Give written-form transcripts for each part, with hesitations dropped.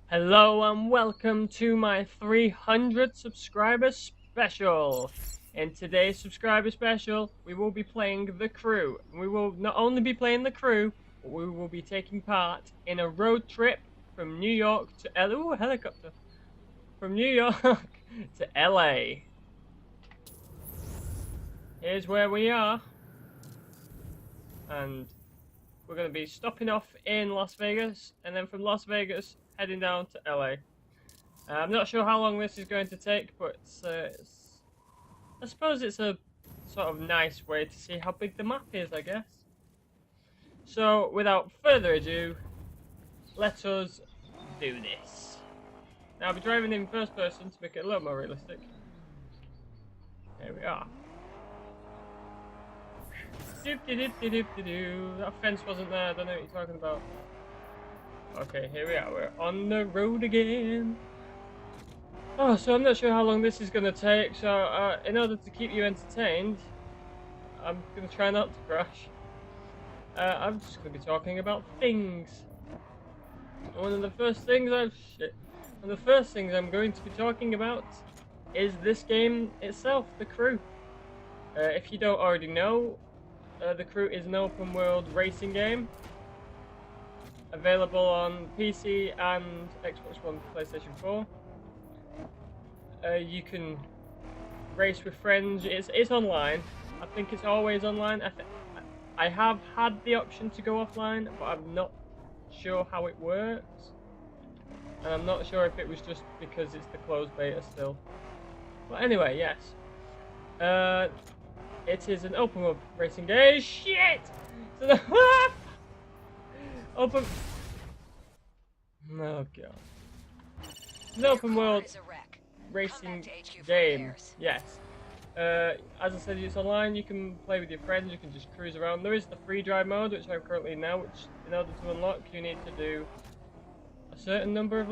Hello and welcome to my 300 subscriber special. In today's subscriber special, we will be playing The Crew. We will not only be playing The Crew, but we will be taking part in a road trip from New York to Ooh, helicopter. From New York to LA. Here's where we are. And we're going to be stopping off in Las Vegas, and then from Las Vegas heading down to LA. I'm not sure how long this is going to take, but I suppose it's a sort of nice way to see how big the map is, I guess. So, without further ado, let us do this. Now, I'll be driving in first person to make it a little more realistic. Here we are. That fence wasn't there, I don't know what you're talking about. Okay, here we are, we're on the road again. Oh, so I'm not sure how long this is going to take, so in order to keep you entertained, I'm going to try not to crash. I'm just going to be talking about things. One of the first things I'm going to be talking about is this game itself, The Crew. If you don't already know, The Crew is an open world racing game available on PC and Xbox One, PlayStation 4. You can race with friends. It's online. I think it's always online. I have had the option to go offline, but I'm not sure how it works. And I'm not sure if it was just because it's the closed beta still. But anyway, yes. It is an open world racing game. Shit! So the open. Oh god. It's an open world racing game. Yes. As I said, it's online. You can play with your friends. You can just cruise around. There is the free drive mode, which I'm currently in now. Which, in order to unlock, you need to do a certain number of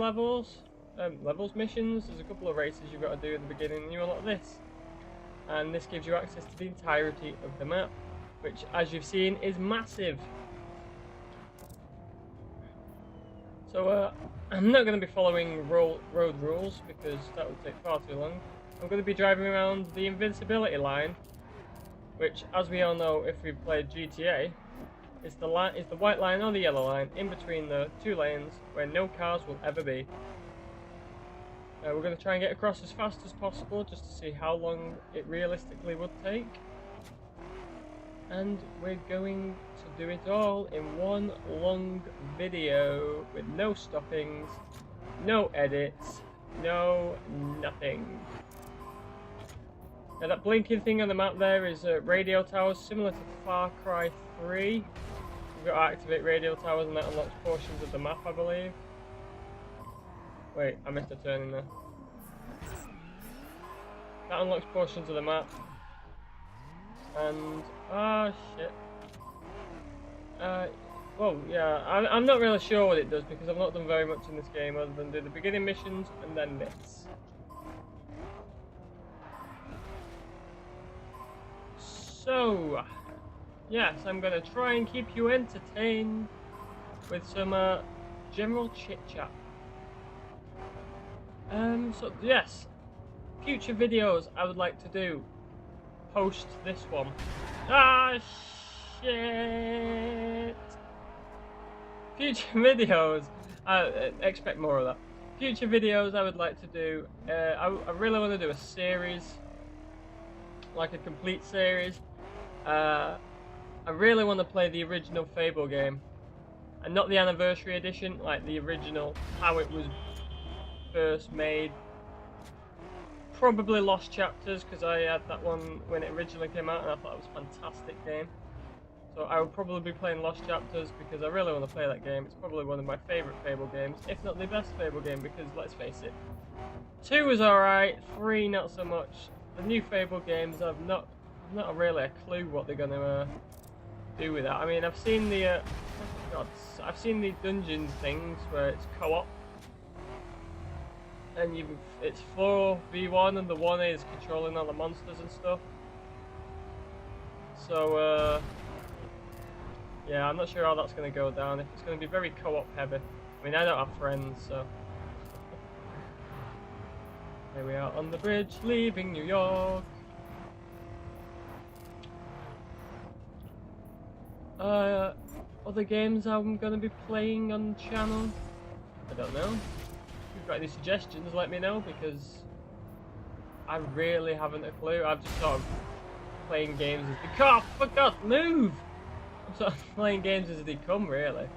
missions. There's a couple of races you've got to do at the beginning, and you unlock this. And this gives you access to the entirety of the map, which, as you've seen, is massive. So I'm not going to be following road rules because that would take far too long. I'm going to be driving around the invincibility line, which, as we all know, if we've played GTA, is the white line or the yellow line in between the two lanes where no cars will ever be. We're going to try and get across as fast as possible just to see how long it realistically would take. And we're going to do it all in one long video with no stoppings, no edits, no nothing. Now that blinking thing on the map there is radio towers, similar to Far Cry 3. You've got to activate radio towers and that unlocks portions of the map, I believe. Wait, I missed a turn in there. That unlocks portions of the map. And shit. Well, yeah, I'm not really sure what it does because I've not done very much in this game other than do the beginning missions and then this. So, yes, I'm gonna try and keep you entertained with some general chit chat. So yes, future videos I would like to do. Post this one. Ah, shit. Future videos. Expect more of that. Future videos I would like to do. I really want to do a series, like a complete series. I really want to play the original Fable game, and not the anniversary edition, like the original, how it was first made. Probably Lost Chapters, because I had that one when it originally came out and I thought it was a fantastic game. So I will probably be playing Lost Chapters because I really want to play that game. It's probably one of my favourite Fable games, if not the best Fable game, because let's face it, 2 was alright, 3 not so much. The new Fable games, I've not really a clue what they're going to do with that. I mean, I've seen the I've seen the dungeon things where it's co-op. And it's 4v1 and the 1 is controlling all the monsters and stuff. So, yeah, I'm not sure how that's going to go down. If it's going to be very co-op heavy. I mean, I don't have friends, so Here we are on the bridge, leaving New York. Other games I'm gonna be playing on the channel? I don't know. If you've got any suggestions, let me know, because I really haven't a clue. I've just sort of playing games as they come. For God, move! I'm sort of playing games as they come, really.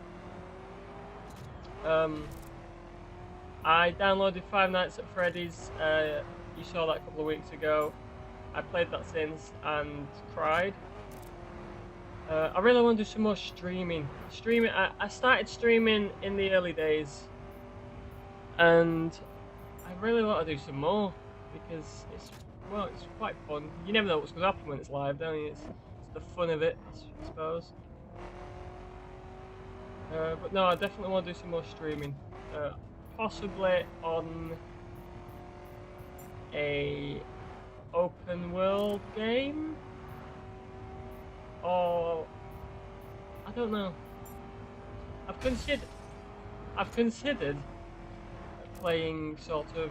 I downloaded Five Nights at Freddy's. You saw that a couple of weeks ago. I played that since and cried. I really want to do some more streaming. I started streaming in the early days, and I really want to do some more because it's quite fun. You never know what's going to happen when it's live, don't you? It's the fun of it, I suppose. But no, I definitely want to do some more streaming. Possibly on a open world game, or I don't know. I've considered playing sort of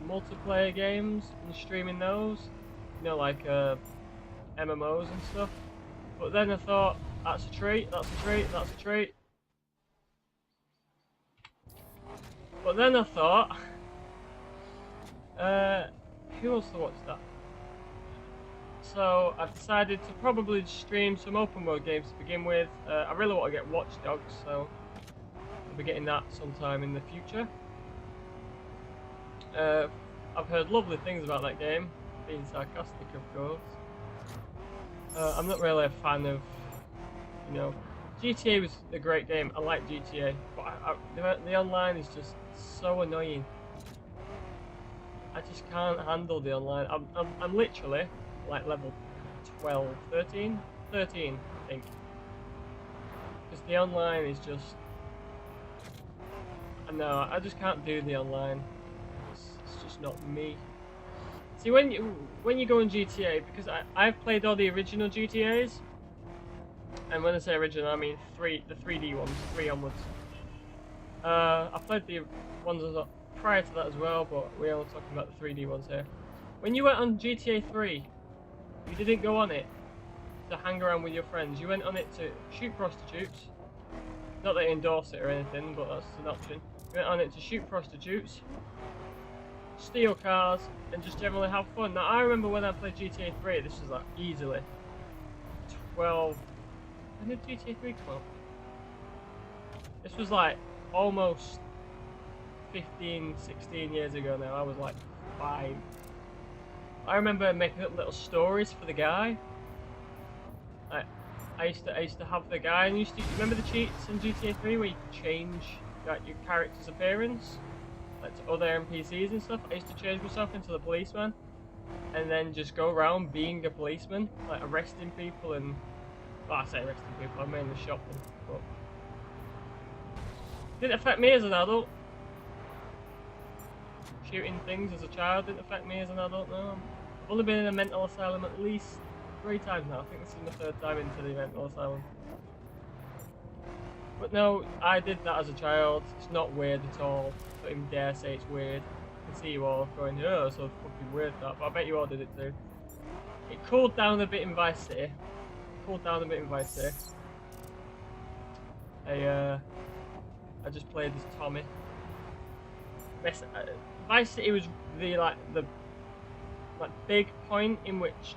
multiplayer games and streaming those, you know, like MMOs and stuff. But then I thought, that's a treat. But then I thought, who else to watch that? So I've decided to probably stream some open world games to begin with. I really want to get Watch Dogs, so I'll be getting that sometime in the future. I've heard lovely things about that game, being sarcastic of course. I'm not really a fan of, you know, GTA was a great game. I like GTA, but the online is just so annoying. I just can't handle the online. I'm literally like level 12, 13, I think. Because the online is just, no, I just can't do the online. It's just not me. See, when you go on GTA, because I've played all the original GTAs, and when I say original, I mean the 3D ones, 3 onwards. I played the ones prior to that as well, but we're all talking about the 3D ones here. When you went on GTA 3, you didn't go on it to hang around with your friends. You went on it to shoot prostitutes. Not that I endorse it or anything, but that's an option. You went on it to shoot prostitutes, steal cars, and just generally have fun. Now, I remember when I played GTA 3, this was like easily 12. When did GTA 3 come out? This was like almost 15, 16 years ago now. I was like 5. I remember making up little stories for the guy. I used to have the guy, and you remember the cheats in GTA 3 where you could change like, your character's appearance, like to other NPCs and stuff. I used to change myself into the policeman, and then just go around being a policeman, like arresting people and, well, I say arresting people, I mainly shot them, but didn't affect me as an adult. Shooting things as a child didn't affect me as an adult, no. I've only been in a mental asylum at least 3 times now. I think this is my 3rd time into the mental asylum. But no, I did that as a child. It's not weird at all. I don't even dare say it's weird. I can see you all going, oh, so fucking weird that, but I bet you all did it too. It cooled down a bit in Vice City. I just played as Tommy. Vice City was the big point in which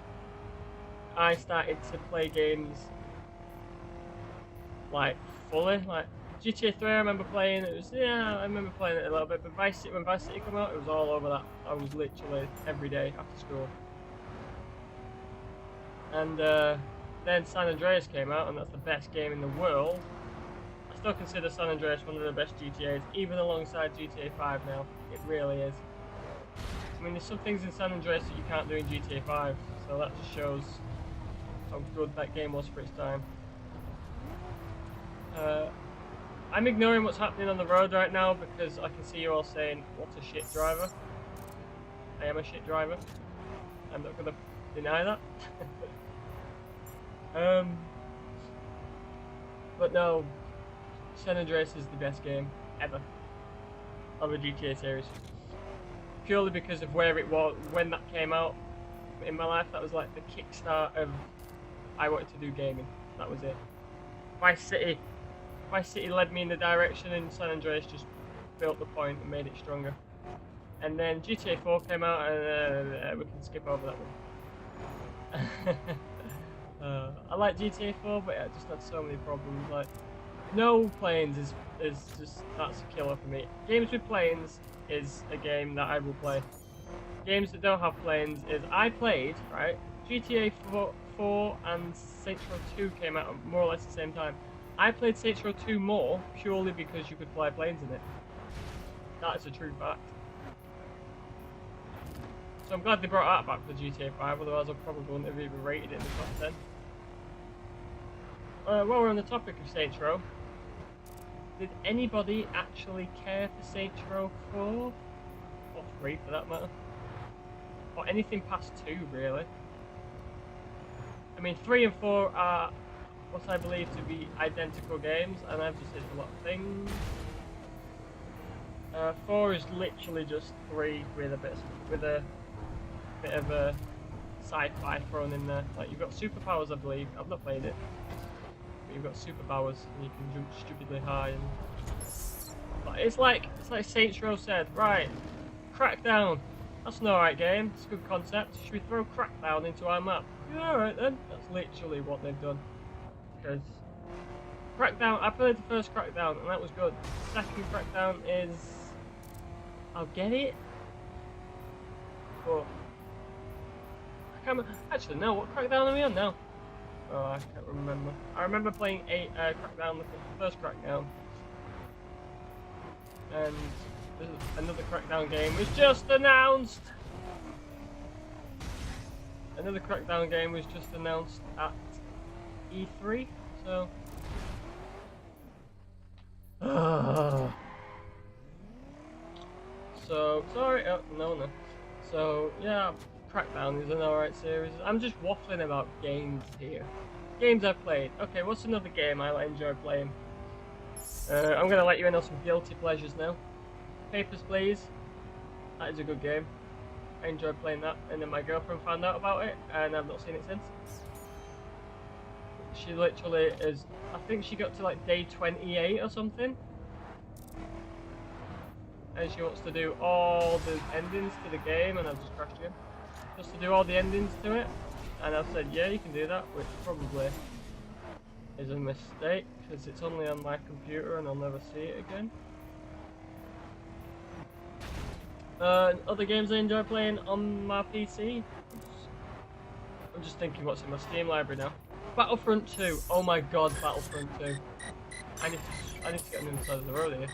I started to play games like fully. Like GTA 3, I remember playing. I remember playing it a little bit. But when Vice City came out, it was all over that. I was literally every day after school. And then San Andreas came out, and that's the best game in the world. I still consider San Andreas one of the best GTAs, even alongside GTA 5 now. It really is. I mean, there's some things in San Andreas that you can't do in GTA 5, so that just shows how good that game was for its time. I'm ignoring what's happening on the road right now because I can see you all saying, what a shit driver. I am a shit driver. I'm not going to deny that. But no, San Andreas is the best game ever of a GTA series. purely because of where it was when that came out in my life. That was like the kickstart of I wanted to do gaming. That was it. Vice City led me in the direction, and San Andreas just built the point and made it stronger. And then GTA 4 came out, and we can skip over that one. I like GTA 4, but it just had so many problems. Like, no planes is just, that's a killer for me. Games with planes is a game that I will play. Games that don't have planes is, I played, right? GTA 4 and Saints Row 2 came out more or less at the same time. I played Saints Row 2 more purely because you could fly planes in it. That is a true fact. So I'm glad they brought that back for GTA 5, otherwise I probably wouldn't have even rated it in the top 10. While we're on the topic of Saints Row, did anybody actually care for Saints Row 4? Or 3 for that matter? Or anything past 2 really? I mean 3 and 4 are what I believe to be identical games, and I've just said a lot of things. 4 is literally just 3 with a bit of a sci-fi thrown in there. Like, you've got superpowers, I believe. I've not played it, but you've got superpowers and you can jump stupidly high. And it's like Saints Row said, right, Crackdown. That's an alright game. It's a good concept. Should we throw Crackdown into our map? Yeah, alright then. That's literally what they've done. Because Crackdown, I played the first Crackdown and that was good. The second Crackdown is, I'll get it, but I can't actually no. What Crackdown are we on now? Oh, I can't remember. I remember playing Crackdown, the first Crackdown, and another Crackdown game was just announced. Another Crackdown game was just announced at E3, so. So, sorry, oh, no. So, yeah, Crackdown is an alright series. I'm just waffling about games here. Games I've played. Okay, what's another game I enjoy playing? I'm gonna let you in on some guilty pleasures now. Papers, Please. That is a good game. I enjoyed playing that, and then my girlfriend found out about it, and I've not seen it since. She literally is, I think she got to like day 28 or something. And she wants to do all the endings to the game, and I've just crashed again. Just to do all the endings to it. And I've said, yeah, you can do that, which probably is a mistake, because it's only on my computer and I'll never see it again. Other games I enjoy playing on my PC. I'm just thinking what's in my Steam library now. Battlefront 2. Oh my god, Battlefront 2. I need to get on the other side of the road here.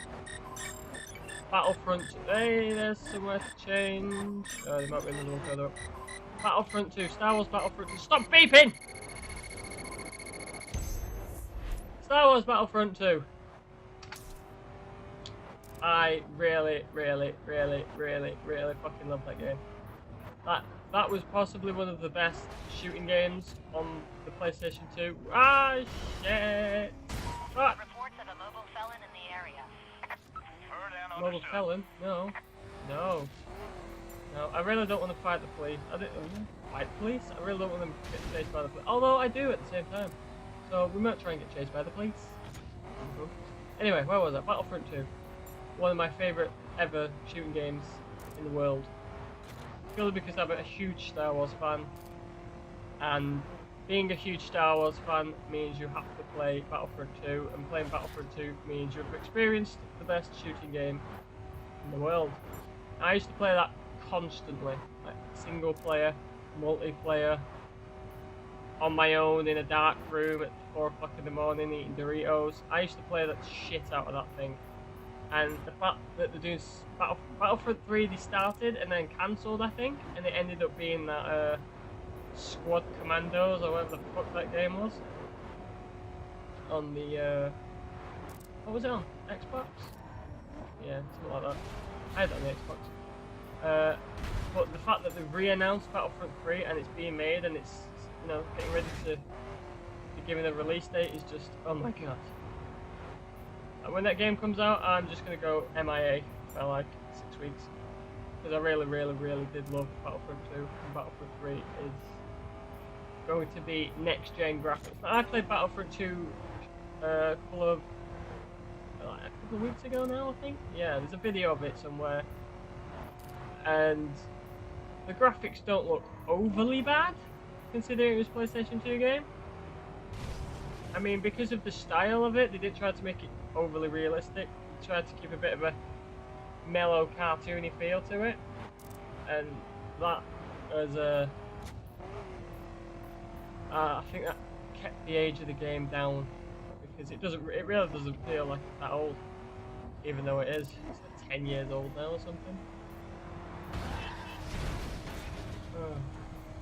Battlefront 2. Hey, there's somewhere to change. There might be another one further up. Battlefront 2. Star Wars Battlefront 2. Stop beeping! Star Wars Battlefront 2. I really fucking love that game. That was possibly one of the best shooting games on the PlayStation 2. Ah, shit! Ah. Reports of a mobile felon in the area. Mobile felon? No. I really don't want to fight the police. Fight the police? I really don't want them to get chased by the police. Although I do at the same time. So we might try and get chased by the police. Anyway, where was I? Battlefront 2. One of my favourite ever shooting games in the world. Purely because I'm a huge Star Wars fan. And being a huge Star Wars fan means you have to play Battlefront 2. And playing Battlefront 2 means you've experienced the best shooting game in the world. I used to play that constantly. Like single player, multiplayer, on my own in a dark room at 4 o'clock in the morning eating Doritos. I used to play that shit out of that thing. And the fact that they're doing Battlefront 3, they started and then cancelled, I think, and it ended up being that Squad Commandos or whatever the fuck that game was. On the what was it on? Xbox? Yeah, something like that. I had it on the Xbox. But the fact that they've re-announced Battlefront 3 and it's being made and it's, you know, getting ready to be given a release date is just, oh my god. And when that game comes out, I'm just gonna go MIA for like 6 weeks. because I really did love Battlefront 2, and Battlefront 3 is going to be next gen graphics. I played Battlefront 2 a couple of weeks ago now, I think. Yeah, there's a video of it somewhere, and the graphics don't look overly bad considering it was a PlayStation 2 game. I mean, because of the style of it, they didn't try to make it overly realistic. They tried to keep a bit of a mellow, cartoony feel to it, and that was I think that kept the age of the game down, because it really doesn't feel like it's that old, even though it is. It's like 10 years old now or something.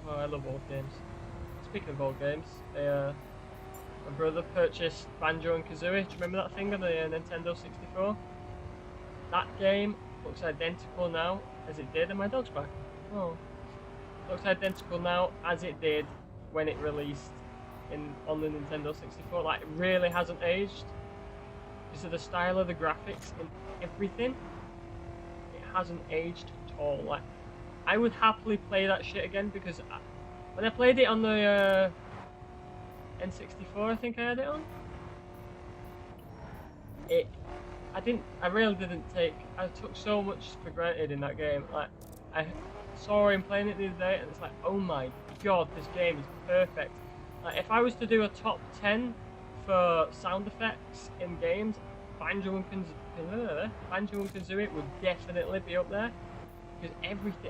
Oh, I love old games. Speaking of old games, my brother purchased Banjo and Kazooie. Do you remember that thing on the Nintendo 64? That game looks identical now as it did, and my dog's back. Oh, looks identical now as it did when it released on the Nintendo 64. Like, it really hasn't aged because of the style of the graphics and everything. It hasn't aged at all. Like, I would happily play that shit again, because when I played it on the N64, I think I had it on. I took so much for granted in that game. Like, I saw him playing it the other day, and it's like, oh my god, this game is perfect. Like, if I was to do a top 10 for sound effects in games, Banjo and Kazooie would definitely be up there, because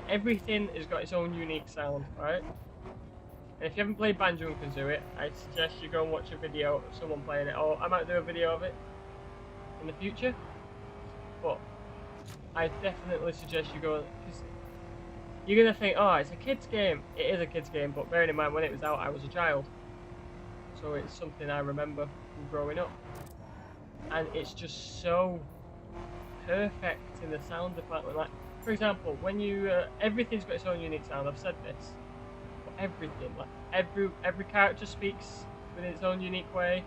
everything has got its own unique sound, right? And if you haven't played Banjo and Kazooie, I suggest you go and watch a video of someone playing it, or I might do a video of it in the future. But I definitely suggest you go, because you're gonna think, oh, it's a kid's game. It is a kid's game, but bearing in mind when it was out, I was a child, so it's something I remember from growing up, and it's just so perfect in the sound department. Like, for example, when you everything's got its own unique sound. I've said this. Everything, like every character speaks in its own unique way.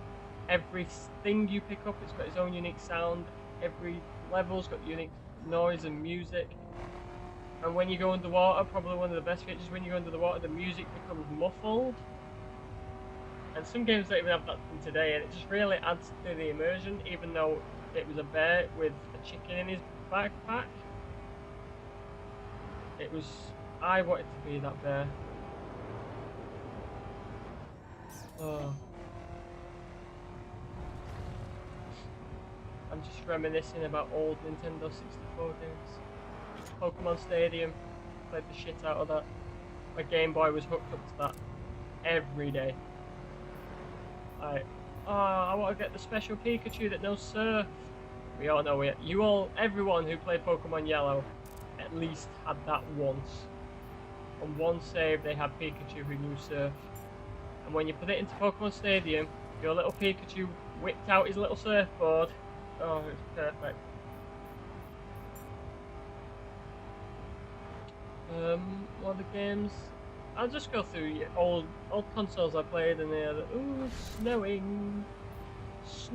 Everything you pick up, it's got its own unique sound. Every level's got unique noise and music. And when you go underwater, probably one of the best features, when you go under the water, the music becomes muffled. And some games don't even have that from today, and it just really adds to the immersion, even though it was a bear with a chicken in his backpack. I wanted to be that bear. Oh. I'm just reminiscing about old Nintendo 64 games. Pokemon Stadium, played the shit out of that. My Game Boy was hooked up to that every day. I want to get the special Pikachu that knows Surf. We all know it. Everyone who played Pokemon Yellow at least had that once. On one save they had Pikachu who knew Surf. And when you put it into Pokemon Stadium, your little Pikachu whipped out his little surfboard. Oh, it was perfect. What other games? I'll just go through old consoles I played, and they're ooh, snowing. It's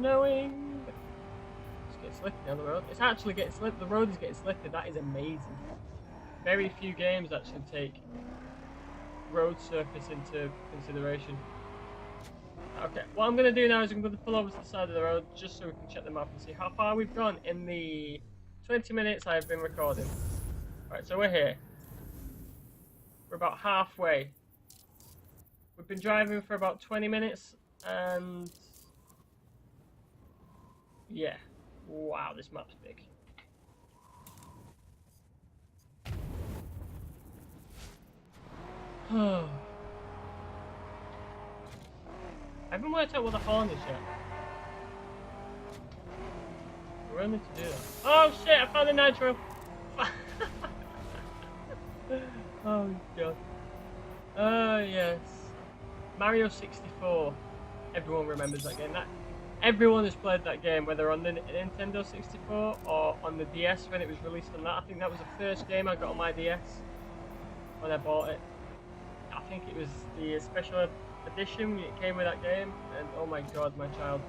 getting slippy down the road. It's actually getting slippy. The road is getting slippy. That is amazing. Very few games actually take road surface into consideration. Okay, what I'm going to do now is I'm going to pull over to the side of the road just so we can check the map and see how far we've gone in the 20 minutes I've been recording. Right, so we're here. We're about halfway. We've been driving for about 20 minutes, and yeah. Wow, this map's big. I haven't worked out what the horn is yet. We're only to do that. Oh shit, I found the nitro! Oh god. Yes. Mario 64. Everyone remembers that game. Everyone has played that game, whether on the Nintendo 64 or on the DS when it was released on that. I think that was the first game I got on my DS when I bought it. I think it was the special edition, it came with that game, and oh my god, my child.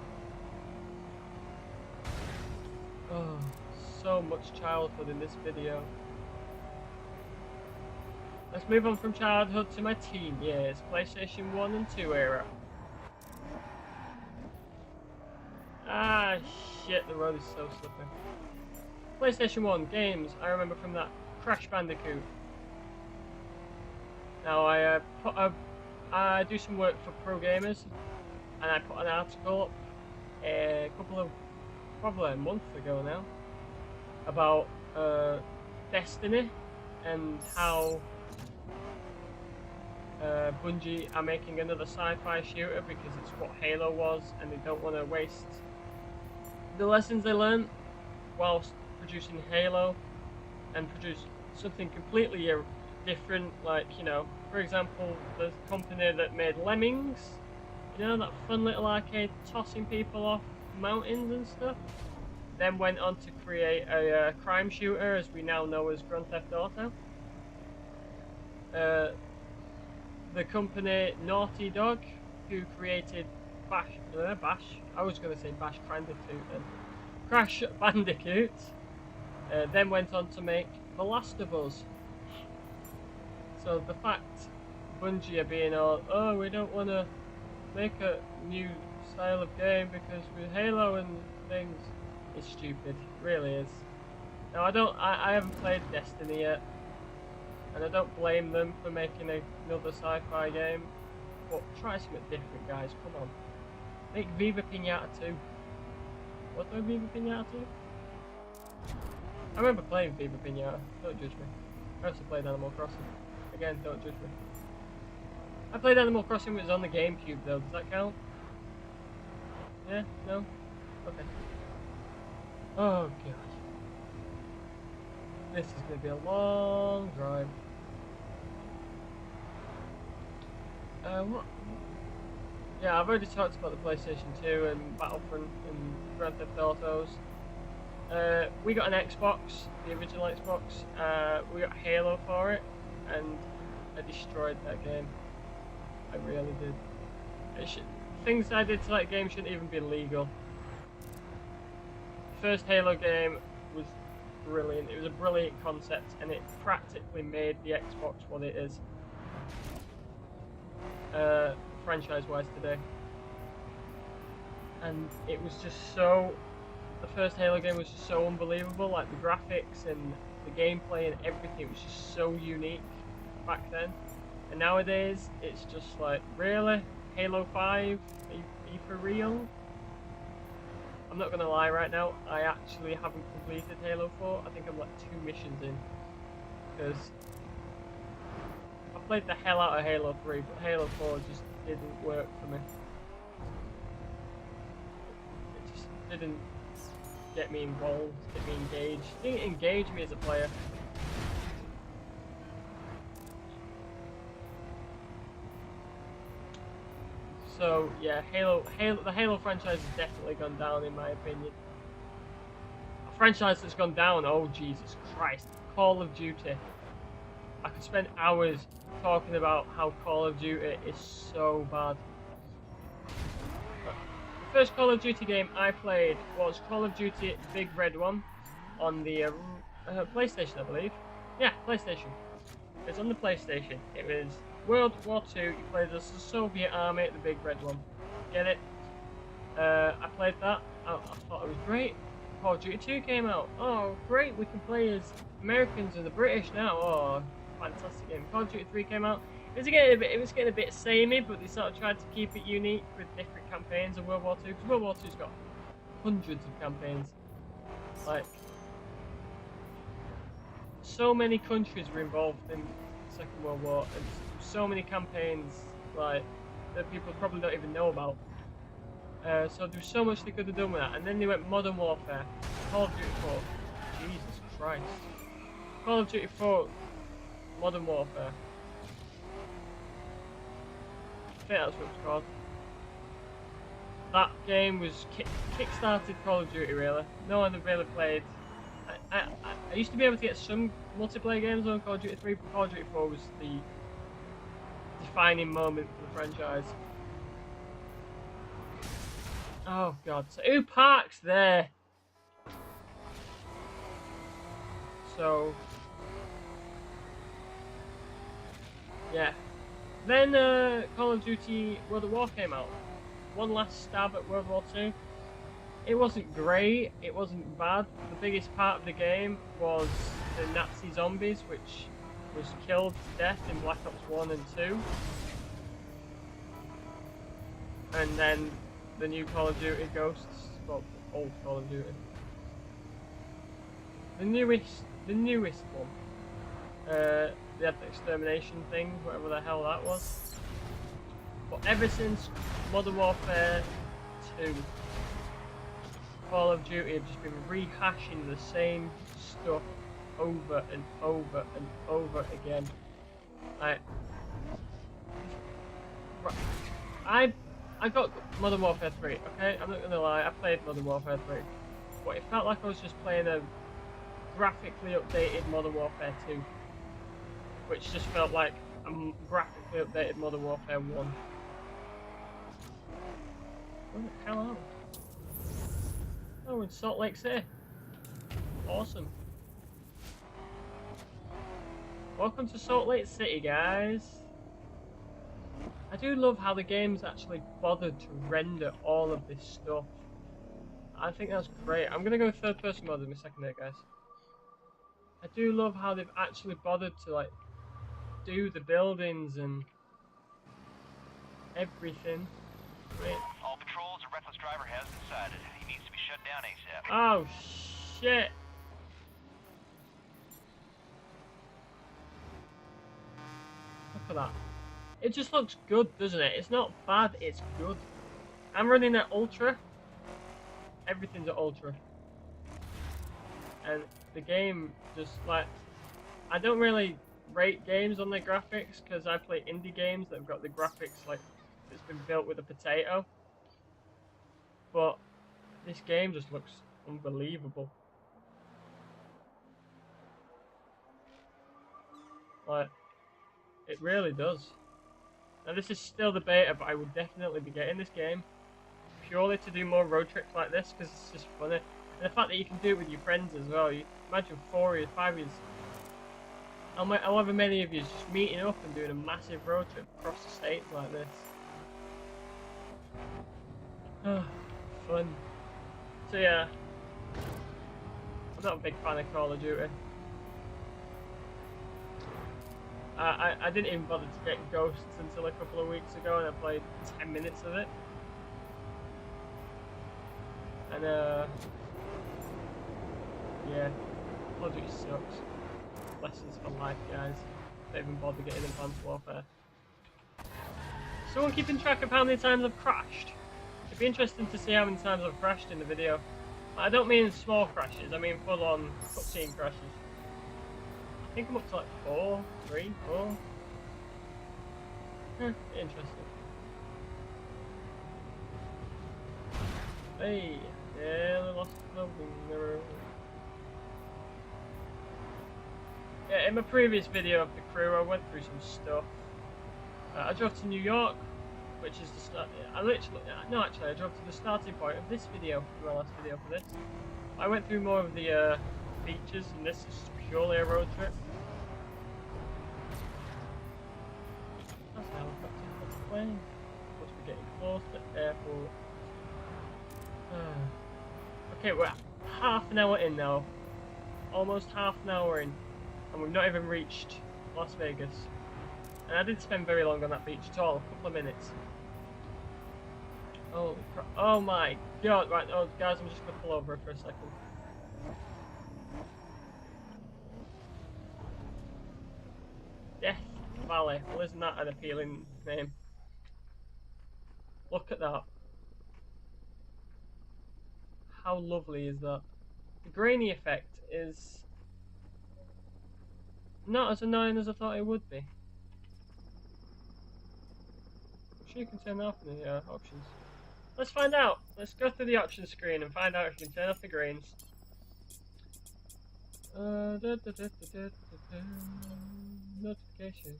Oh, so much childhood in this video. Let's move on from childhood to my teen years. PlayStation 1 and 2 era. Ah, shit, the road is so slippery. PlayStation 1 games, I remember from that. Crash Bandicoot. Now, I do some work for Pro Gamers, and I put an article up a couple of, probably a month ago now, about Destiny and how Bungie are making another sci-fi shooter because it's what Halo was, and they don't want to waste the lessons they learned whilst producing Halo and produce something completely different. Like, you know, for example, the company that made Lemmings, you know, that fun little arcade tossing people off mountains and stuff, then went on to create a crime shooter as we now know as Grand Theft Auto. The company Naughty Dog, who created Bash, I was going to say Bash Bandicoot then, Crash Bandicoot, then went on to make The Last of Us. So the fact Bungie are being all, oh, we don't want to make a new style of game because with Halo and things, is stupid, it really is. Now I haven't played Destiny yet, and I don't blame them for making another sci-fi game, but try something different, guys, come on. Make Viva Pinata 2. What's the Viva Pinata 2? I remember playing Viva Pinata, don't judge me. I also played Animal Crossing. Again, don't judge me. I played Animal Crossing when it was on the GameCube though, does that count? Yeah? No? Okay. Oh god. This is going to be a long drive. What? Yeah, I've already talked about the PlayStation 2 and Battlefront and Grand Theft Autos. We got an Xbox, the original Xbox. We got Halo for it, and I destroyed that game. I really did. Things I did to that game shouldn't even be legal. The first Halo game was brilliant. It was a brilliant concept, and it practically made the Xbox what it is. Franchise-wise today. And it was just so... The first Halo game was just so unbelievable, like the graphics and the gameplay and everything was just so unique back then. And nowadays, it's just like, really? Halo 5? Are you for real? I'm not gonna lie right now, I actually haven't completed Halo 4. I think I'm like 2 missions in. Because I played the hell out of Halo 3, but Halo 4 just didn't work for me. It just didn't get me involved, get me engaged. It didn't engage me as a player. So yeah, the Halo franchise has definitely gone down in my opinion. A franchise that's gone down, oh Jesus Christ, Call of Duty. I could spend hours talking about how Call of Duty is so bad. The first Call of Duty game I played was Call of Duty Big Red One on the PlayStation, I believe. Yeah, PlayStation. It was on the PlayStation. It was World War II. You played as the Soviet army, the Big Red One. Get it? I played that. I thought it was great. Call of Duty 2 came out. Oh, great! We can play as Americans and the British now. Oh, fantastic game. Call of Duty 3 came out. It was getting a bit samey, but they sort of tried to keep it unique with different campaigns of World War II. Because World War II's got hundreds of campaigns. Like, so many countries were involved in the Second World War, and so many campaigns like that people probably don't even know about. So there's so much they could have done with that. And then they went Modern Warfare, Call of Duty 4. Jesus Christ. Call of Duty 4, Modern Warfare. I think that's what it's called. That game was kick-started Call of Duty really. No one had really played. I used to be able to get some multiplayer games on Call of Duty 3, but Call of Duty 4 was the defining moment for the franchise. Oh god, so who parks there? So Yeah. Then Call of Duty World at War came out. One last stab at World War II. It wasn't great, it wasn't bad. The biggest part of the game was the Nazi zombies, which was killed to death in Black Ops 1 and 2. And then the new Call of Duty Ghosts, well, old Call of Duty. The newest one. They had the extermination thing, whatever the hell that was. But ever since Modern Warfare 2, Call of Duty have just been rehashing the same stuff over and over and over again. I got Modern Warfare 3, okay? I'm not gonna lie, I played Modern Warfare 3. But it felt like I was just playing a graphically updated Modern Warfare 2. Which just felt like a graphically updated Modern Warfare 1. Where the hell are we? Oh, we're in Salt Lake City. Awesome. Welcome to Salt Lake City, guys. I do love how the game's actually bothered to render all of this stuff. I think that's great. I'm gonna go third person mode in a second there, guys. I do love how they've actually bothered to like do the buildings and everything. Wait. All patrols, a reckless driver has decided. He needs to be shut down ASAP. Oh shit! Look at that. It just looks good, doesn't it? It's not bad, it's good. I'm running at Ultra. Everything's at Ultra. And the game just like... I don't really rate games on their graphics because I play indie games that have got the graphics like it's been built with a potato. But this game just looks unbelievable. Like, it really does. Now this is still the beta, but I would definitely be getting this game purely to do more road trips like this because it's just funny. And the fact that you can do it with your friends as well. You imagine 4 or 5 years. However many of you just meeting up and doing a massive road trip across the states like this. Oh, fun. So yeah, I'm not a big fan of Call of Duty. I didn't even bother to get Ghosts until a couple of weeks ago, and I played 10 minutes of it. And yeah, Call of Duty sucks. Lessons for life, guys. Don't even bother getting Advanced Warfare. Someone keeping track of how many times I've crashed? It'd be interesting to see how many times I've crashed in the video. I don't mean small crashes, I mean full-on cutscene crashes. I think I'm up to like 4, 3, 4. Interesting. Hey, nearly lost the winger. Yeah, in my previous video of the crew, I went through some stuff. I drove to New York, which is the start. I drove to the starting point of this video, my last video for this. I went through more of the features, and this is purely a road trip. That's a helicopter. That's a plane. Must be getting close to the airport. Okay, we're half an hour in now. Almost half an hour in. And we've not even reached Las Vegas. And I didn't spend very long on that beach at all, a couple of minutes. Holy crap. Oh my god, right, oh guys, I'm just gonna pull over for a second. Death Valley, well isn't that an appealing name? Look at that. How lovely is that? The grainy effect is not as annoying as I thought it would be. I'm sure you can turn off the options. Let's find out. Let's go through the options screen and find out if you can turn off the grains. Notifications,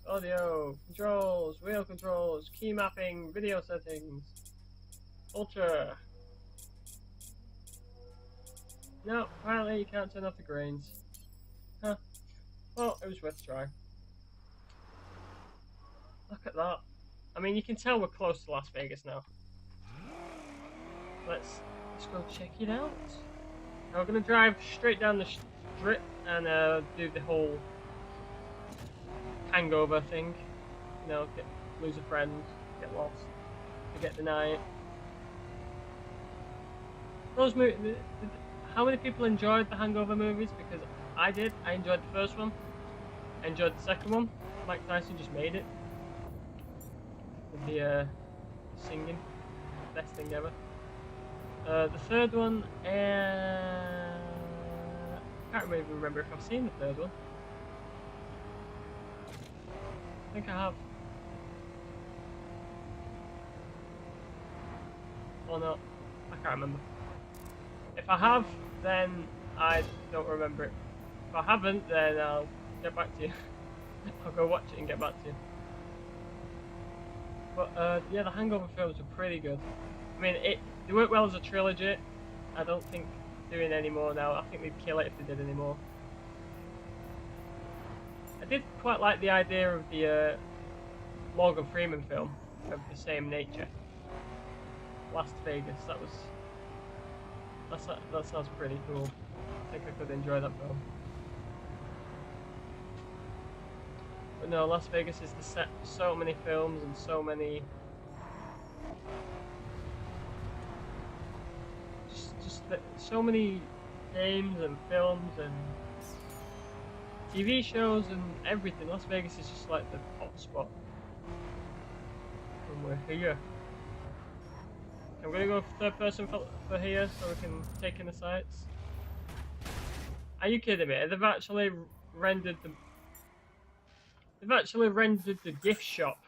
audio, controls, wheel controls, key mapping, video settings, ultra. No, apparently you can't turn off the grains. Huh. Well, it was worth a try. Look at that. I mean, you can tell we're close to Las Vegas now. Let's go check it out. Now we're gonna drive straight down the strip and do the whole hangover thing. You know, lose a friend, get lost, forget the night. Those movies. How many people enjoyed the Hangover movies? Because I did. I enjoyed the first one. I enjoyed the second one. Mike Tyson just made it. With the singing. Best thing ever. The third one, I can't really remember if I've seen the third one. I think I have. Or not. I can't remember. If I have, then I don't remember it. If I haven't, then I'll get back to you. I'll go watch it and get back to you. But yeah, the Hangover films were pretty good. I mean, they work well as a trilogy. I don't think doing any more now. I think they'd kill it if they did any more. I did quite like the idea of the Morgan Freeman film of the same nature. Las Vegas. That sounds pretty cool. I think I could enjoy that film. But no, Las Vegas is the set for so many films and so many. So many games and films and TV shows and everything. Las Vegas is just like the hot spot. And we're here. I'm gonna go for third person for here so we can take in the sights. Are you kidding me? They've actually rendered the gift shop.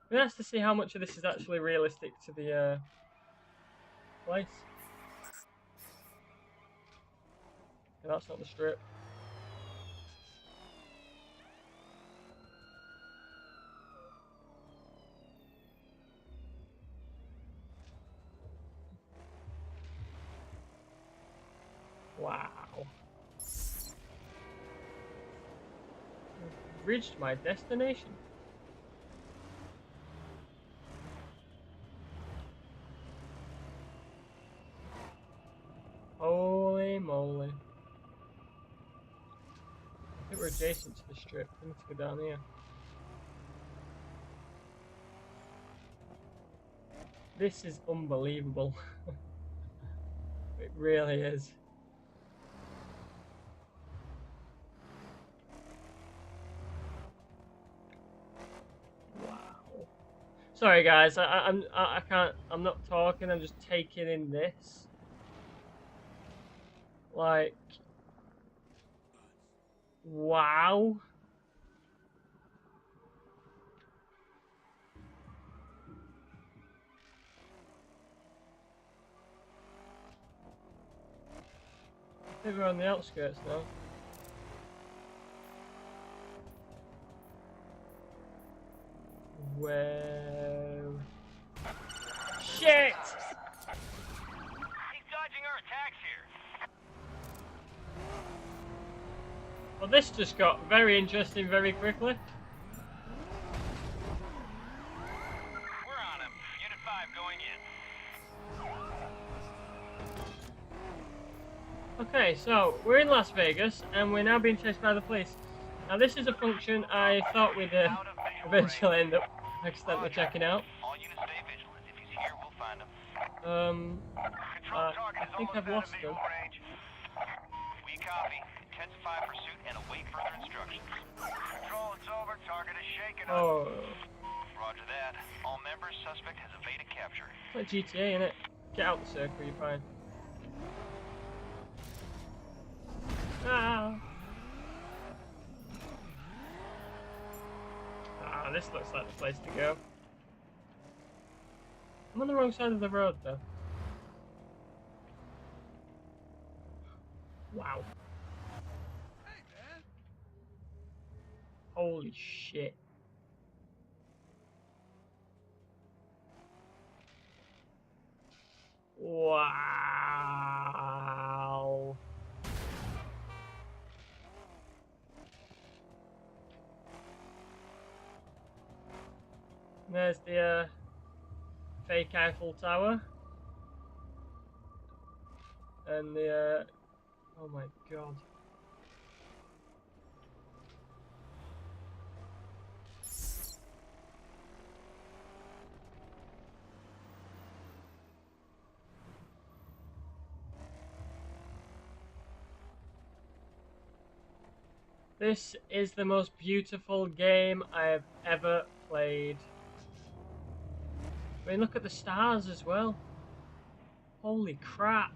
Be nice to see how much of this is actually realistic to the place. Yeah, that's not the strip. Wow. I've reached my destination. Holy moly. I think we're adjacent to the strip. I need to go down here. This is unbelievable. It really is. Wow. Sorry guys, I can't. I'm not talking. I'm just taking in this. Like, wow. I think we're on the outskirts now. Whoa. Shit! He's dodging our attacks here. Well, this just got very interesting very quickly. We're on him. Unit 5 going in. Okay, so we're in Las Vegas and we're now being chased by the police. Now this is a function I thought we'd eventually end up accidentally checking out. All units stay vigilant. If he's here, we'll find him. I think I've lost him. Range. We copy. Intensify pursuit and await further instructions. Control, it's over. Target is shaken up. Oh, Roger that. All members, suspect has evaded capture. it's like GTA, innit? Get out the circle, you're fine. Ah. Ah, this looks like the place to go. I'm on the wrong side of the road, though. Wow. Holy shit. Wow. And there's the fake Eiffel Tower. And the oh my god. This is the most beautiful game I have ever played. I mean, look at the stars as well. Holy crap.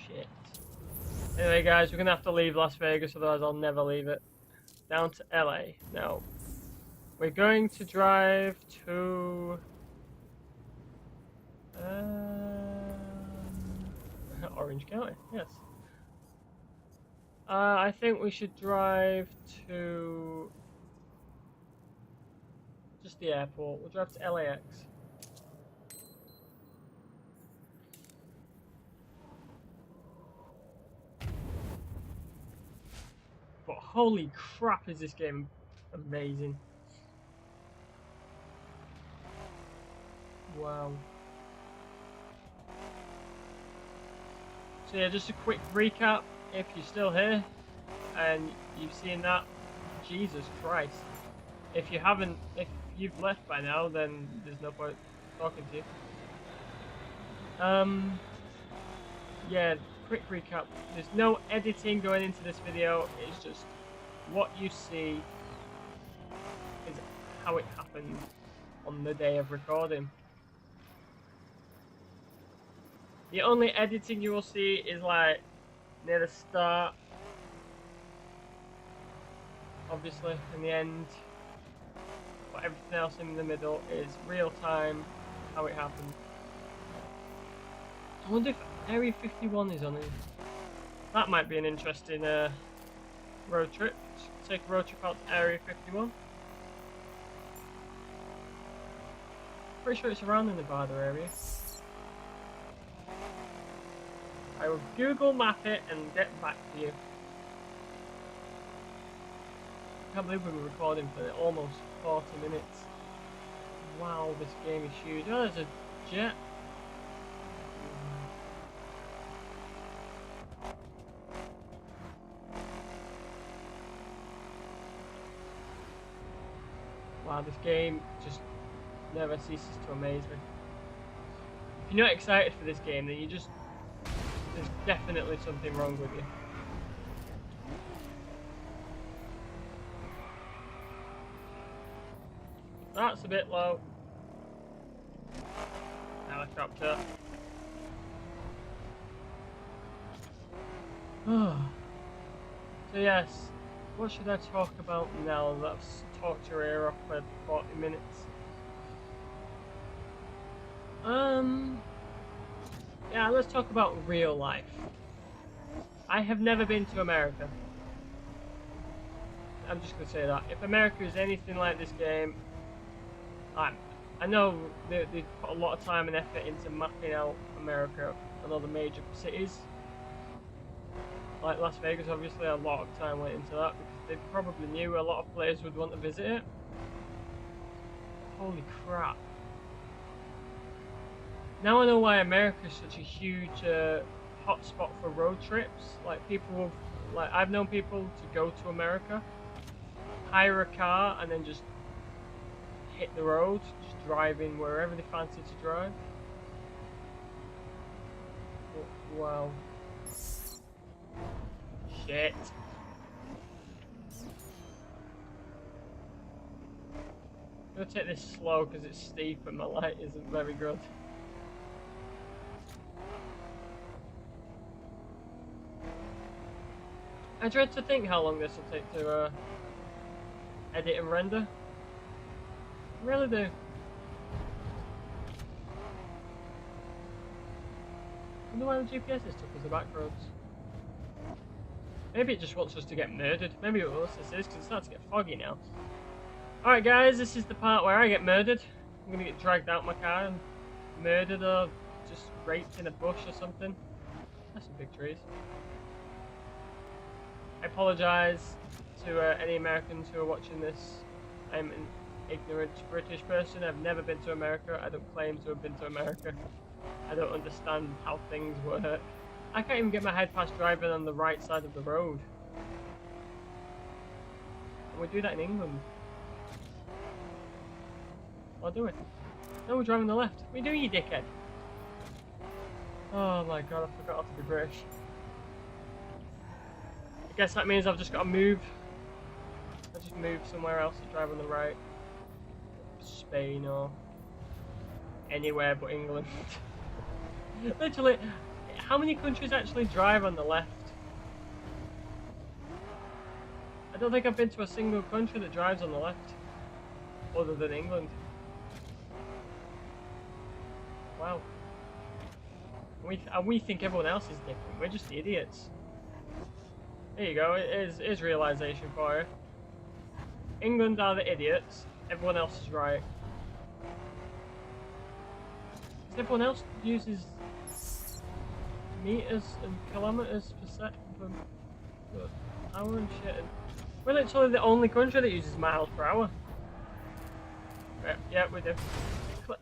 Shit. Anyway, guys, we're gonna have to leave Las Vegas, otherwise I'll never leave it. Down to LA. Now, we're going to drive to Orange County. Yes. I think we should drive to just the airport. We'll drive to LAX. But holy crap, is this game amazing. Wow. So yeah, just a quick recap, if you're still here and you've seen that, Jesus Christ. If you haven't, if you've left by now, then there's no point talking to you. Yeah, quick recap. There's no editing going into this video, it's just what you see is how it happened on the day of recording. The only editing you will see is like near the start, obviously, in the end, but everything else in the middle is real time, how it happened. I wonder if Area 51 is on it. That might be an interesting road trip. Take a road trip out to Area 51. Pretty sure it's around the Nevada area. I will Google map it and get back to you. I can't believe we were recording for almost 40 minutes. Wow, this game is huge. Oh, there's a jet. Wow, this game just never ceases to amaze me. If you're not excited for this game, then there's definitely something wrong with you. That's a bit low. Helicopter. So yes, what should I talk about now that I've talked your ear off for 40 minutes? Yeah, let's talk about real life. I have never been to America. I'm just gonna say that. If America is anything like this game, I know they put a lot of time and effort into mapping out America and all the major cities. Like Las Vegas, obviously, a lot of time went into that because they probably knew a lot of players would want to visit it. Holy crap. Now I know why America is such a huge hotspot for road trips. Like people, like I've known people to go to America, hire a car, and then just hit the road, just driving wherever they fancy to drive. Oh, wow. Shit. I'm gonna take this slow because it's steep and my light isn't very good. I dread to think how long this will take to edit and render. I really do. I wonder why the GPS is took us the back roads. Maybe it just wants us to get murdered. Maybe it wants us this because it's starting to get foggy now. Alright guys, this is the part where I get murdered. I'm gonna get dragged out my car and murdered or just raped in a bush or something. That's some big trees. I apologise to any Americans who are watching this. I'm an ignorant British person. I've never been to America. I don't claim to have been to America. I don't understand how things work. I can't even get my head past driving on the right side of the road. And we do that in England. I'll do it. No, we're driving on the left. What are you doing, you dickhead? Oh my god, I forgot how to be British. I guess that means I've just got to move. I'll just move somewhere else to drive on the right. Spain or anywhere but England. Literally, how many countries actually drive on the left? I don't think I've been to a single country that drives on the left, other than England. Wow. We think everyone else is different. We're just idiots. There you go. It is realization for you. England are the idiots. Everyone else is right. Everyone else uses meters and kilometers per second per hour and shit. And we're literally the only country that uses miles per hour. Yeah, we do. Oh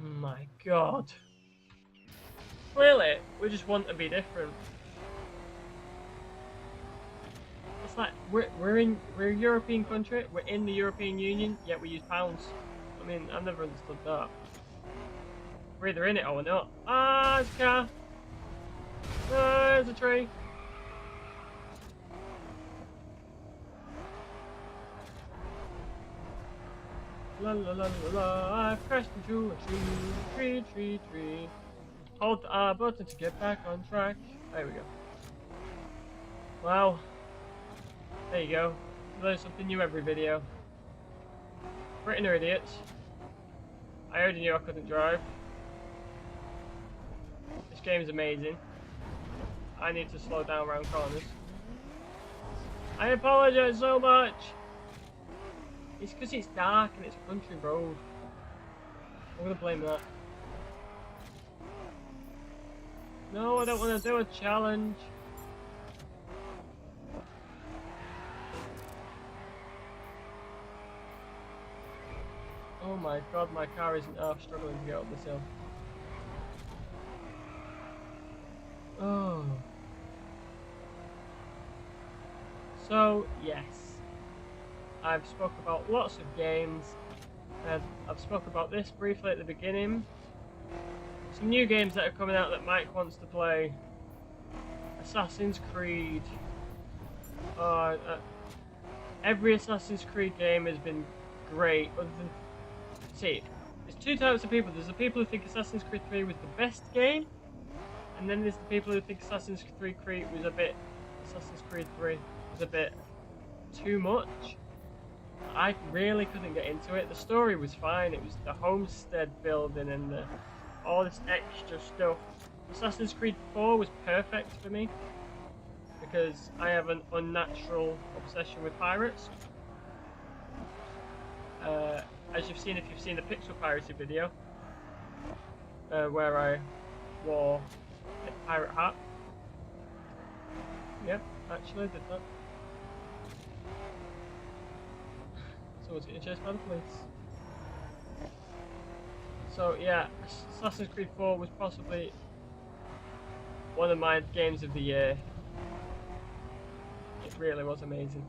my god. Really? We just want to be different. It's like we're a European country. We're in the European Union, yet we use pounds. I mean, I've never understood that. We're either in it or we're not. Ah, there's a car. Ah, there's a tree. La la la la la, I've crashed into a tree. Hold the R button to get back on track. There we go. Wow. There you go. Learn something new every video. Britain are idiots. I already knew I couldn't drive. This game's amazing. I need to slow down around corners. I apologize so much! It's because it's dark and it's a country road. I'm gonna blame that. No, I don't want to do a challenge. Oh my god, my car isn't half struggling to get up this hill. Oh. So, yes. I've spoke about lots of games. I've spoke about this briefly at the beginning. Some new games that are coming out that Mike wants to play. Assassin's Creed. Every Assassin's Creed game has been great, other than... See, there's two types of people. There's the people who think Assassin's Creed 3 was the best game, and then there's the people who think Assassin's Creed 3 was a bit too much. I really couldn't get into it. The story was fine. It was the homestead building and all this extra stuff. Assassin's Creed 4 was perfect for me because I have an unnatural obsession with pirates. As you've seen, if you've seen the Pixel Piracy video, where I wore a pirate hat. Yep, actually did that. So I was getting chased by the police. So yeah, Assassin's Creed 4 was possibly one of my games of the year. It really was amazing.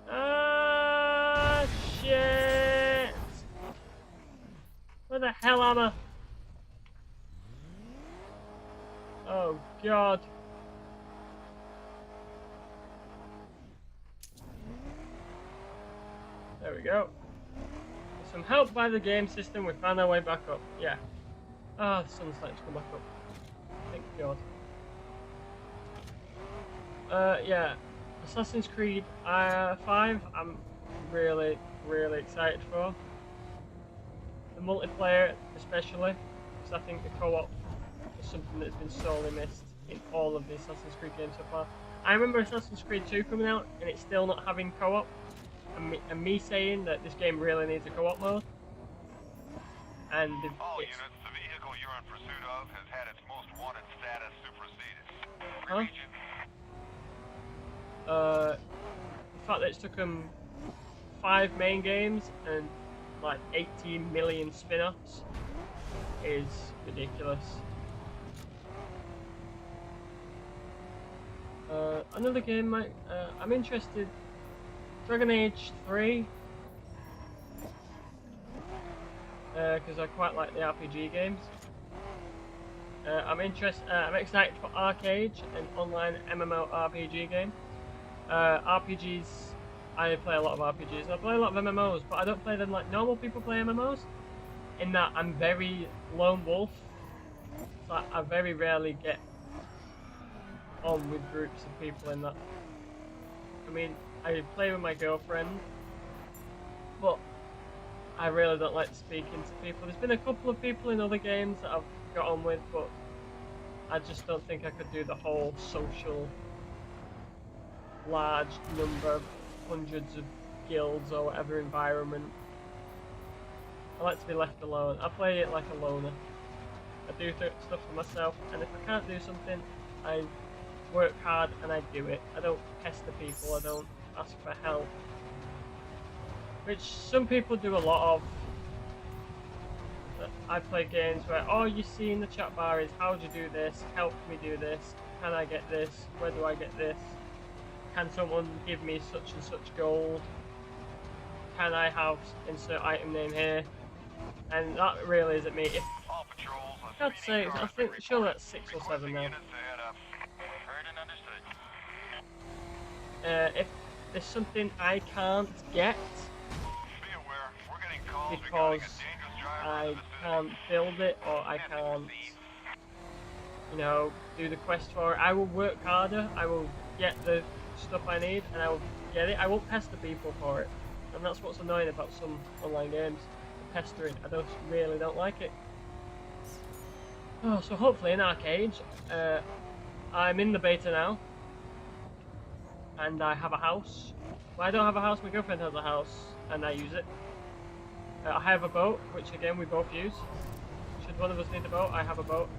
Ah, shit! Where the hell am I? Oh god. There we go. With some help by the game system, we found our way back up. Yeah. Ah, the sun's starting to come back up. Thank god. Yeah. Assassin's Creed 5, I'm really excited for. The multiplayer especially, because I think the co-op is something that's been sorely missed. in all of the Assassin's Creed games so far. I remember Assassin's Creed 2 coming out and it's still not having co-op, and me saying that this game really needs a co-op mode. And All it's, units, the vehicle you're in pursuit of has had its most wanted status superseded. Huh? Region. The fact that it took them 5 main games and like 18 million spin-offs is ridiculous. Another game I'm interested, Dragon Age 3, because I quite like the RPG games. I'm excited for Arcade, an online MMORPG game. RPGs, I play a lot of RPGs. I play a lot of MMOs, but I don't play them like normal people play MMOs. In that I'm very lone wolf, so I very rarely get on with groups of people in that. I mean, I play with my girlfriend, but I really don't like speaking to people. There's been a couple of people in other games that I've got on with, but I just don't think I could do the whole social, large number, hundreds of guilds or whatever environment. I like to be left alone. I play it like a loner. I do stuff for myself, and if I can't do something, I work hard and I do it. I don't pester people, I don't ask for help. Which some people do a lot of. I play games where all you see in the chat bar is how do you do this, help me do this, can I get this, where do I get this, can someone give me such and such gold, can I have insert item name here, and that really isn't me. If All patrols, I'd say, I think sure that's 6 or 7 now. units ahead up. Heard and understood. If there's something I can't get Be aware, we're getting calls because regarding a dangerous driver I in the can't build it or I can't, you know, do the quest for it, I will work harder, I will get the stuff I need and I will get it. I won't pester people for it, and that's what's annoying about some online games, the pestering. I really don't like it. Oh, so hopefully in Arcade, I'm in the beta now, and I have a house. Well, I don't have a house, my girlfriend has a house, and I use it. I have a boat, which again we both use. Should one of us need a boat, I have a boat.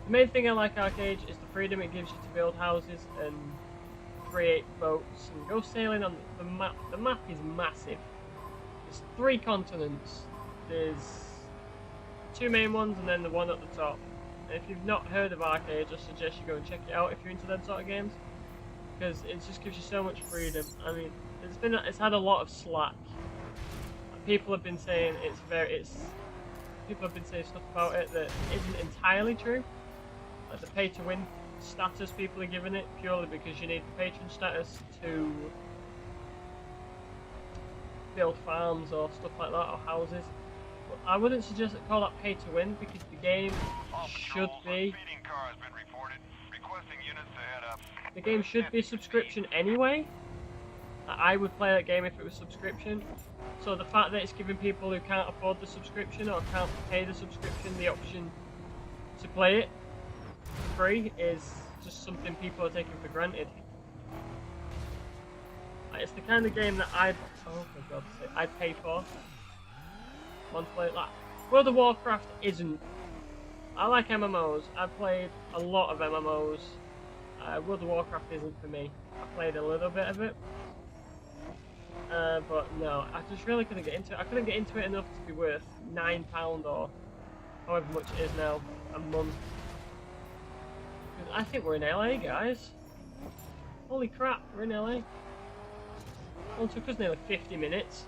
The main thing I like Arcade is the freedom it gives you to build houses and create boats and go sailing on the map. The map is massive. There's 3 continents. There's 2 main ones and then the one at the top. And if you've not heard of Arcade, I suggest you go and check it out if you're into them sort of games, because it just gives you so much freedom. I mean, it's had a lot of slack. People have been saying people have been saying stuff about it that isn't entirely true. Like the pay to win status people are giving it purely because you need the patron status to build farms or stuff like that, or houses. But I wouldn't suggest call that pay to win, because the game should be. Speeding car has been reported. Requesting units to head up. The game should be subscription anyway. I would play that game if it was subscription. So the fact that it's giving people who can't afford the subscription or can't pay the subscription the option to play it free is just something people are taking for granted. It's the kind of game that I'd pay for monthly. Like World of Warcraft isn't. I like MMOs. I've played a lot of MMOs. World of Warcraft isn't for me. I played a little bit of it. But no, I just really couldn't get into it. I couldn't get into it enough to be worth £9 or however much it is now a month. I think we're in LA, guys. Holy crap, we're in LA. Well, it took us nearly 50 minutes.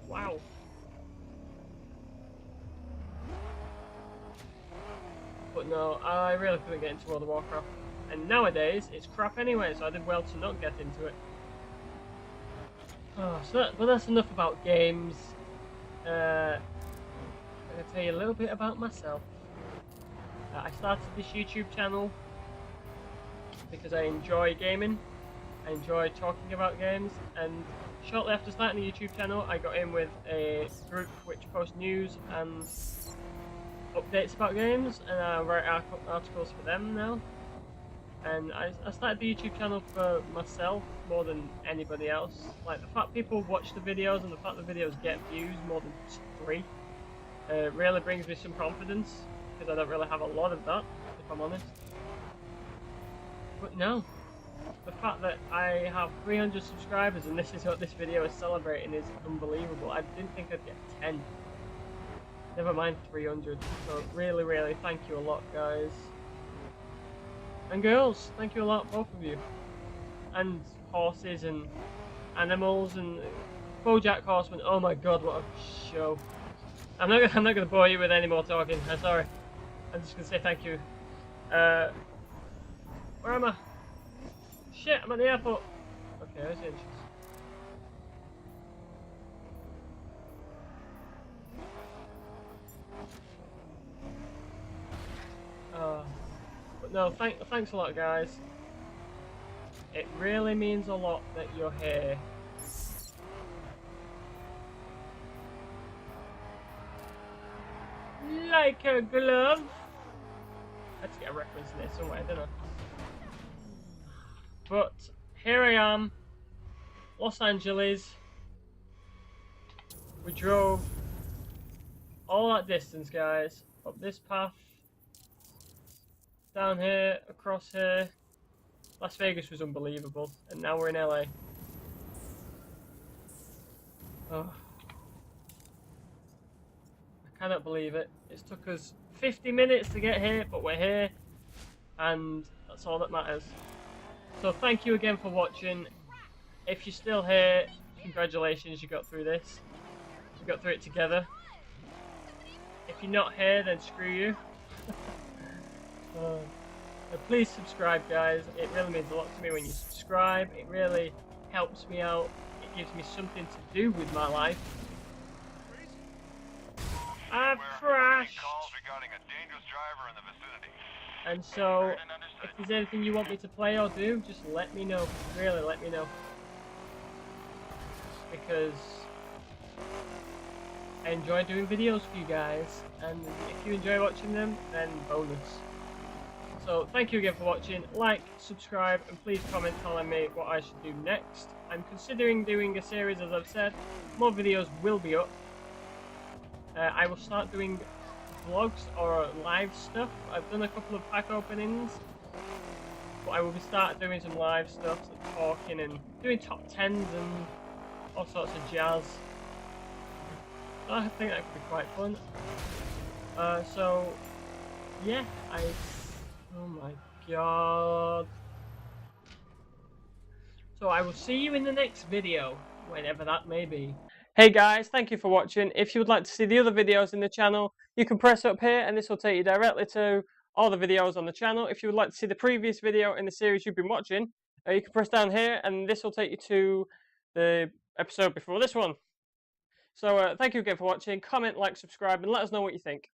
Wow. But no, I really couldn't get into World of Warcraft. And nowadays, it's crap anyway, so I did well to not get into it. Oh, but that's enough about games. I'm going to tell you a little bit about myself. I started this YouTube channel because I enjoy gaming. I enjoy talking about games, and shortly after starting the YouTube channel, I got in with a group which posts news and updates about games, and I write articles for them now. And I started the YouTube channel for myself more than anybody else. Like, the fact people watch the videos and the fact the videos get views more than 3 really brings me some confidence, because I don't really have a lot of that, if I'm honest. But no, the fact that I have 300 subscribers and this is what this video is celebrating is unbelievable. I didn't think I'd get 10. Never mind 300. So really thank you a lot, guys. And girls, thank you a lot, both of you. And horses and animals and BoJack Horseman. Oh my god, what a show! I'm not gonna bore you with any more talking. I'm sorry. I'm just gonna say thank you. Where am I? Shit, I'm at the airport. Okay, there's the entrance. But no, thanks a lot, guys. It really means a lot that you're here. Like a glove. I had to get a reference in there somewhere, don't I? But here I am, Los Angeles. We drove all that distance, guys, up this path, down here, across here. Las Vegas was unbelievable, and now we're in LA. Oh. I cannot believe it. It's took us 50 minutes to get here, but we're here, and that's all that matters. So thank you again for watching. If you're still here, congratulations, you got through this. We got through it together. If you're not here, then screw you. Please subscribe, guys. It really means a lot to me when you subscribe. It really helps me out. It gives me something to do with my life. I've crashed. Calls regarding a dangerous driver in the vicinity. And so, if there's anything you want me to play or do, just let me know. Really, let me know. Because I enjoy doing videos for you guys, and if you enjoy watching them, then bonus. So thank you again for watching. Like, subscribe, and please comment telling me what I should do next. I'm considering doing a series, as I've said. More videos will be up. I will start doing vlogs or live stuff. I've done a couple of pack openings, but I will be start doing some live stuff, like talking and doing top 10s and all sorts of jazz. I think that could be quite fun. So yeah, oh my god. So I will see you in the next video, whenever that may be. Hey guys, thank you for watching. If you would like to see the other videos in the channel, you can press up here and this will take you directly to all the videos on the channel. If you would like to see the previous video in the series you've been watching, you can press down here and this will take you to the episode before this one. So thank you again for watching. Comment, like, subscribe, and let us know what you think.